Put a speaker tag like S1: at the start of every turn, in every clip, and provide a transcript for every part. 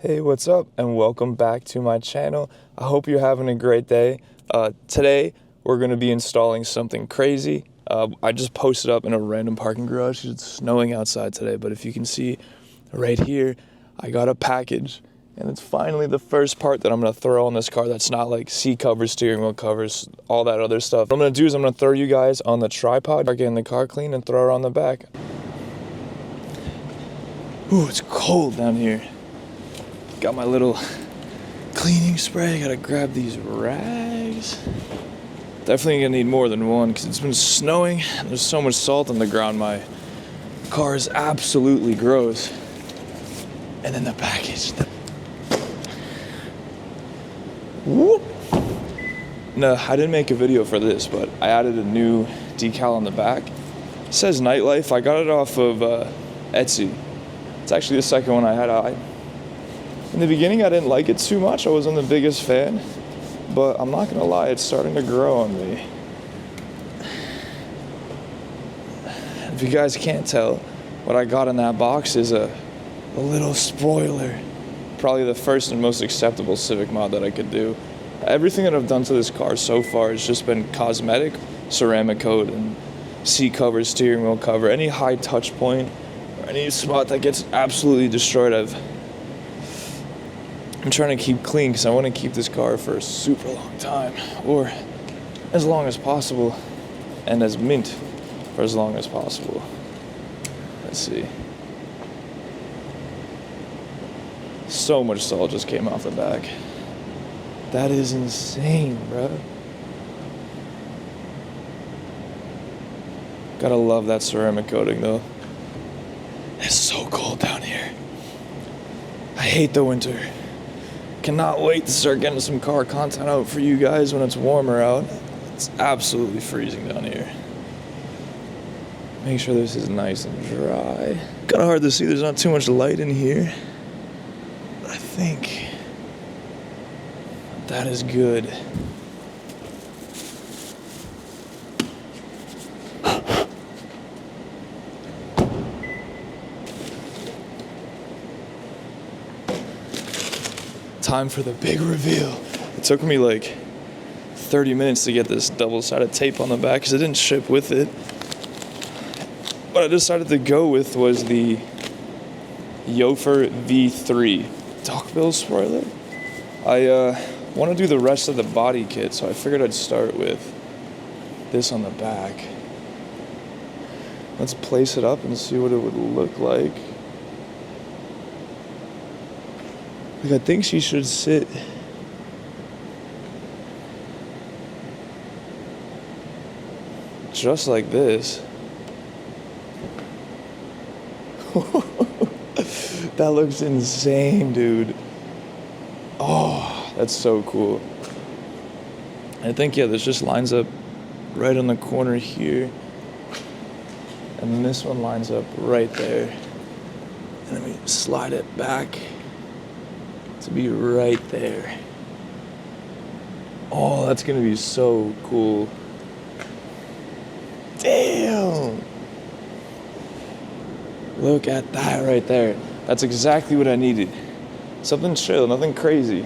S1: Hey, what's up, and welcome back to my channel. I hope you're having a great day. Today we're going to be installing something crazy. I just posted up in a random parking garage. It's snowing outside today, but if you can see right here, I got a package, and it's finally the first part that I'm going to throw on this car that's not like seat covers, steering wheel covers, all that other stuff. What I'm going to do is I'm going to throw you guys on the tripod, getting the car clean, and throw her on the back. Ooh, it's cold down here. Got my little cleaning spray. Gotta grab these rags. Definitely gonna need more than one because it's been snowing. There's so much salt on the ground. My car is absolutely gross. And then the package. Whoop. No, I didn't make a video for this, but I added a new decal on the back. It says Nightlife. I got it off of Etsy. It's actually the second one I had. In the beginning, I didn't like it too much. I wasn't the biggest fan, but I'm not gonna lie, it's starting to grow on me. If you guys can't tell, what I got in that box is a little spoiler. Probably the first and most acceptable Civic mod that I could do. Everything that I've done to this car so far has just been cosmetic, ceramic coat, and seat cover, steering wheel cover, any high touch point, or any spot that gets absolutely destroyed, I'm trying to keep clean because I want to keep this car for a super long time, or as long as possible, and as mint for as long as possible. Let's see. So much salt just came off the back. That is insane, bro. Gotta love that ceramic coating though. It's so cold down here. I hate the winter. Cannot wait to start getting some car content out for you guys when it's warmer out. It's absolutely freezing down here. Make sure this is nice and dry. Kind of hard to see, there's not too much light in here. But I think that is good. Time for the big reveal. It took me like 30 minutes to get this double-sided tape on the back because it didn't ship with it. What I decided to go with was the Yofer V3 Duckbill spoiler. I want to do the rest of the body kit, so I figured I'd start with this on the back. Let's place it up and see what it would look like. Like, I think she should sit just like this. That looks insane, dude. Oh, that's so cool. I think, yeah, this just lines up right on the corner here. And then this one lines up right there. And let me slide it back to be right there. Oh, that's gonna be so cool. Damn! Look at that right there. That's exactly what I needed. Something chill, nothing crazy.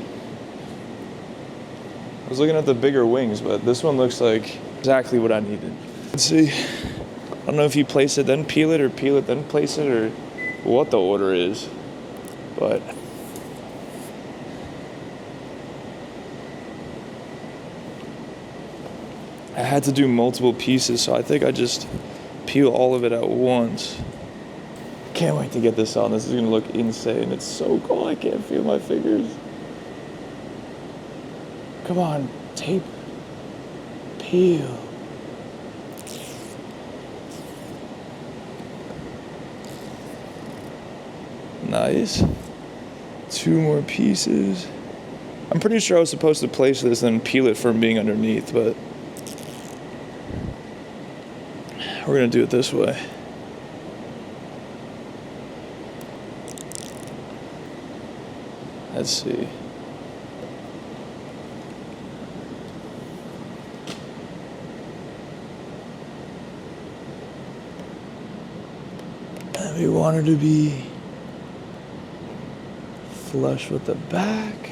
S1: I was looking at the bigger wings, but this one looks like exactly what I needed. Let's see. I don't know if you place it then peel it, or peel it then place it, or what the order is, but I had to do multiple pieces, so I think I just peel all of it at once. Can't wait to get this on. This is gonna look insane. It's so cool. I can't feel my fingers. Come on, tape. Peel. Nice. 2 more pieces. I'm pretty sure I was supposed to place this and peel it from being underneath, but we're gonna do it this way. Let's see. And we want her to be flush with the back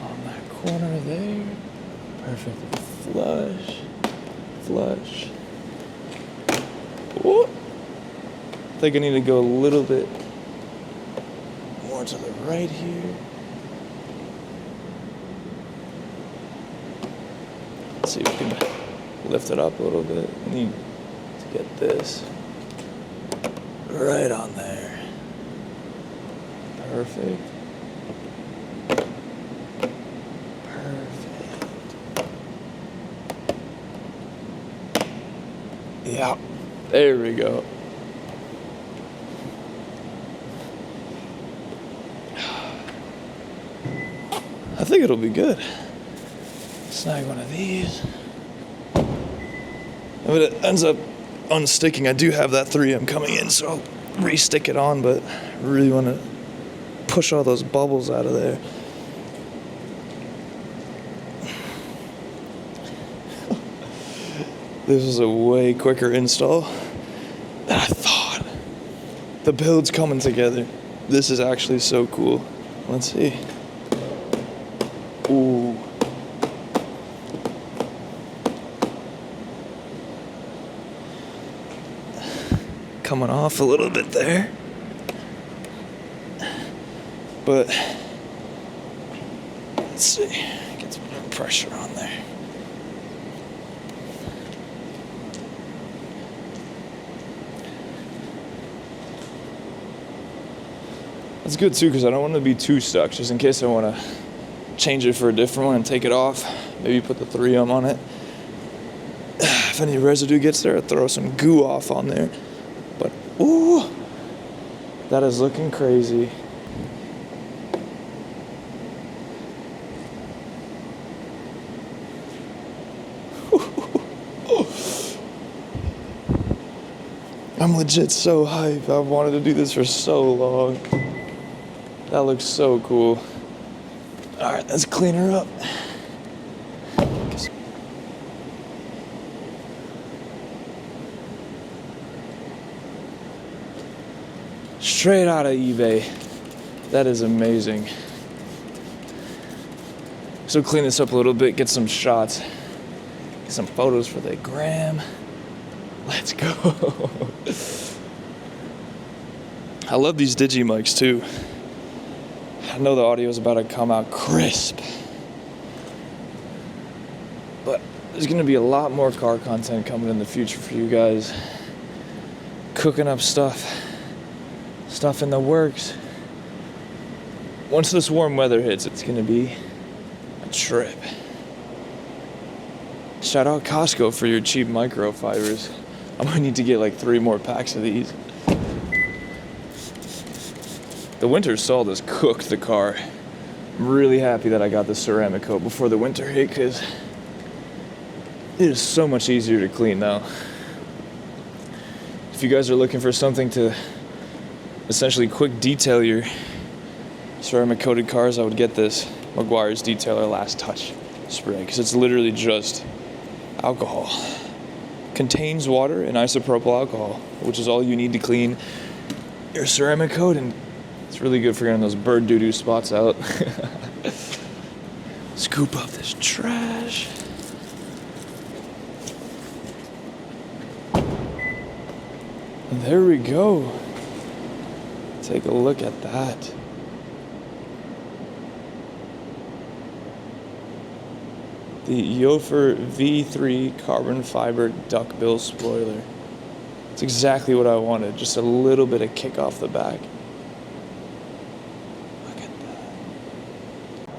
S1: on that corner there. Perfect. Flush, flush. Whoa. I think I need to go a little bit more to the right here. Let's see if we can lift it up a little bit. I need to get this right on there. Perfect. Perfect. Yeah, there we go. I think it'll be good. Snag one of these. If it ends up unsticking, I do have that 3M coming in, so I'll re-stick it on, but I really want to push all those bubbles out of there. This is a way quicker install than I thought. The build's coming together. This is actually so cool. Let's see. Ooh. Coming off a little bit there. But let's see. Get some more pressure on there. That's good too, because I don't want to be too stuck, just in case I want to change it for a different one and take it off. Maybe put the 3M on it. If any residue gets there, I'll throw some goo off on there. But, ooh, that is looking crazy. I'm legit so hyped. I've wanted to do this for so long. That looks so cool. All right, let's clean her up. Straight out of eBay. That is amazing. So clean this up a little bit, get some shots, get some photos for the gram. Let's go. I love these digi mics too. I know the audio is about to come out crisp, but there's going to be a lot more car content coming in the future for you guys. Cooking up stuff in the works. Once this warm weather hits, it's going to be a trip. Shout out Costco for your cheap microfibers. I'm going to need to get like 3 more packs of these. The winter salt has cooked the car. I'm really happy that I got the ceramic coat before the winter hit, because it is so much easier to clean now. If you guys are looking for something to essentially quick detail your ceramic coated cars, I would get this Meguiar's Detailer Last Touch spray, because it's literally just alcohol. Contains water and isopropyl alcohol, which is all you need to clean your ceramic coat, and it's really good for getting those bird doo-doo spots out. Scoop up this trash. And there we go. Take a look at that. The Yofer V3 carbon fiber duckbill spoiler. It's exactly what I wanted, just a little bit of kick off the back.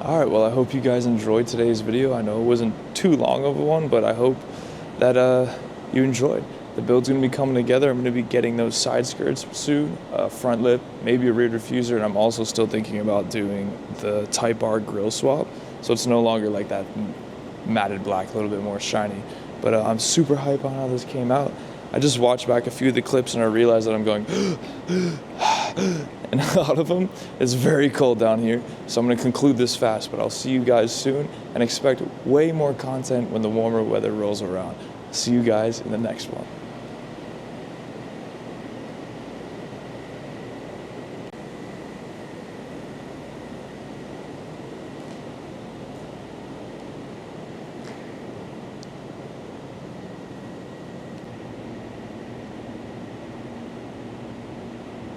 S1: Alright, well, I hope you guys enjoyed today's video. I know it wasn't too long of a one, but I hope that you enjoyed. The build's going to be coming together. I'm going to be getting those side skirts soon, front lip, maybe a rear diffuser, and I'm also still thinking about doing the Type R grille swap, so it's no longer like that matted black, a little bit more shiny. But I'm super hyped on how this came out. I just watched back a few of the clips and I realized that I'm going and a lot of them, it's very cold down here, so I'm going to conclude this fast, but I'll see you guys soon, and expect way more content when the warmer weather rolls around. See you guys in the next one.